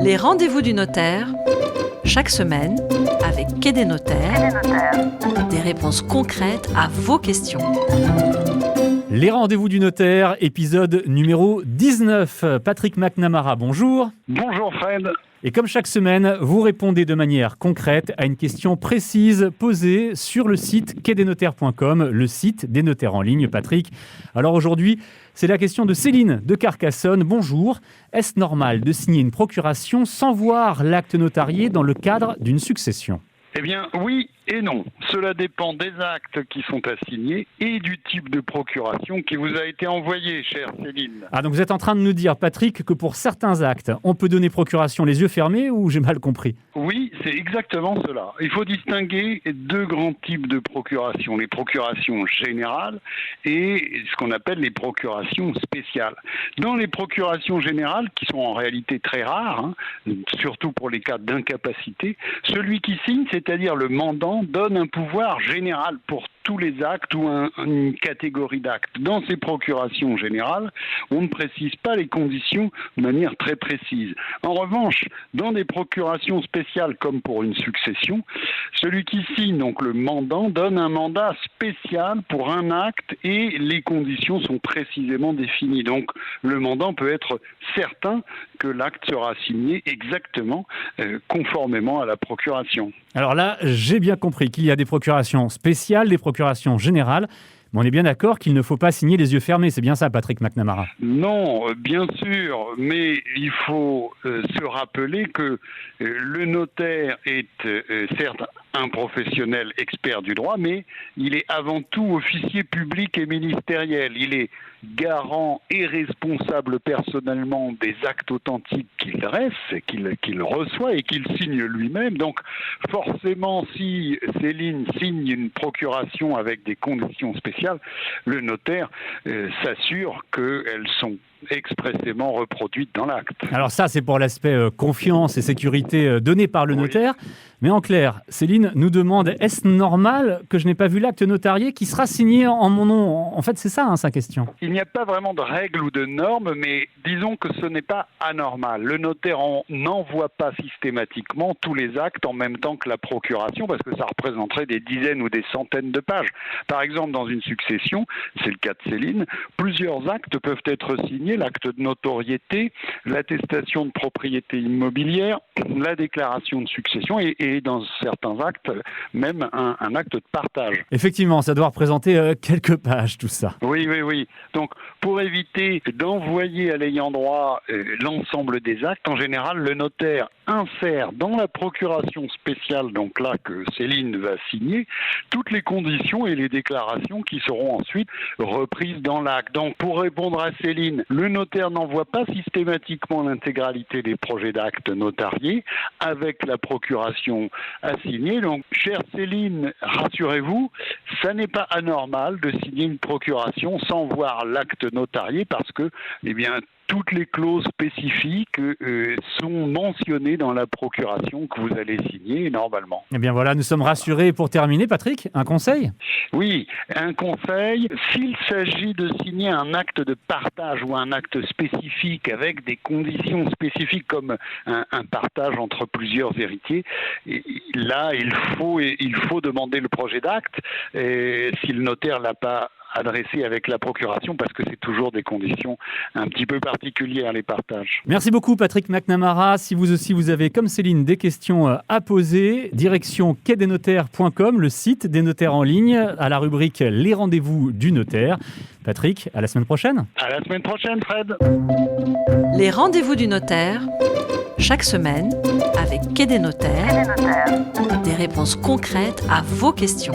Les rendez-vous du notaire, chaque semaine, avec Quai des notaires, des réponses concrètes à vos questions. Les rendez-vous du notaire, épisode numéro 19. Patrick McNamara, bonjour. Bonjour Fred. Et comme chaque semaine, vous répondez de manière concrète à une question précise posée sur le site quaidesnotaires.com, le site des notaires en ligne, Patrick. Alors aujourd'hui, c'est la question de Céline de Carcassonne. Bonjour. Est-ce normal de signer une procuration sans voir l'acte notarié dans le cadre d'une succession ? Eh bien, oui et non. Cela dépend des actes qui sont à signer et du type de procuration qui vous a été envoyé, chère Céline. Ah, donc vous êtes en train de nous dire, Patrick, que pour certains actes, on peut donner procuration les yeux fermés ou j'ai mal compris ? Oui, c'est exactement cela. Il faut distinguer deux grands types de procuration. Les procurations générales et ce qu'on appelle les procurations spéciales. Dans les procurations générales, qui sont en réalité très rares, surtout pour les cas d'incapacité, celui qui signe, c'est-à-dire le mandant, donne un pouvoir général pour tous les actes ou une catégorie d'actes. Dans ces procurations générales, on ne précise pas les conditions de manière très précise. En revanche, dans des procurations spéciales comme pour une succession, celui qui signe, donc le mandant, donne un mandat spécial pour un acte et les conditions sont précisément définies. Donc le mandant peut être certain que l'acte sera signé exactement conformément à la procuration. Alors là, j'ai bien compris qu'il y a des procurations spéciales, des procurations générales, mais on est bien d'accord qu'il ne faut pas signer les yeux fermés. C'est bien ça, Patrick McNamara ? Non, bien sûr, mais il faut se rappeler que le notaire est certes un professionnel expert du droit, mais il est avant tout officier public et ministériel. Il est garant et responsable personnellement des actes authentiques qu'il dresse, qu'il reçoit et qu'il signe lui-même. Donc forcément, si Céline signe une procuration avec des conditions spéciales, le notaire s'assure qu'elles sont expressément reproduites dans l'acte. Alors ça, c'est pour l'aspect confiance et sécurité donné par le notaire. Mais en clair, Céline nous demande, est-ce normal que je n'ai pas vu l'acte notarié qui sera signé en mon nom ? En fait, c'est ça, sa question. Il n'y a pas vraiment de règles ou de normes, mais disons que ce n'est pas anormal. Le notaire n'envoie pas systématiquement tous les actes en même temps que la procuration, parce que ça représenterait des dizaines ou des centaines de pages. Par exemple, dans une succession, c'est le cas de Céline, plusieurs actes peuvent être signés, l'acte de notoriété, l'attestation de propriété immobilière, la déclaration de succession et dans certains actes, même un acte de partage. Effectivement, ça doit représenter quelques pages, tout ça. Oui. Donc, pour éviter d'envoyer à l'ayant droit l'ensemble des actes, en général, le notaire insère dans la procuration spéciale, donc là que Céline va signer, toutes les conditions et les déclarations qui seront ensuite reprises dans l'acte. Donc, pour répondre à Céline, le notaire n'envoie pas systématiquement l'intégralité des projets d'actes notariés avec la procuration à signer. Donc, chère Céline, rassurez-vous, ça n'est pas anormal de signer une procuration sans voir l'acte notarié parce que, toutes les clauses spécifiques sont mentionnées dans la procuration que vous allez signer normalement. Eh bien voilà, nous sommes rassurés. Pour terminer, Patrick, un conseil ? Oui, un conseil. S'il s'agit de signer un acte de partage ou un acte spécifique avec des conditions spécifiques comme un partage entre plusieurs héritiers, là, il faut demander le projet d'acte. Si le notaire l'a pas adressé avec la procuration parce que c'est toujours des conditions un petit peu particulières, les partages. Merci beaucoup Patrick McNamara. Si vous aussi vous avez comme Céline des questions à poser, direction quaidesnotaires.com, le site des notaires en ligne, à la rubrique Les rendez-vous du notaire. Patrick, à la semaine prochaine. À la semaine prochaine, Fred. Les rendez-vous du notaire, chaque semaine, avec Quai des notaires, des réponses concrètes à vos questions.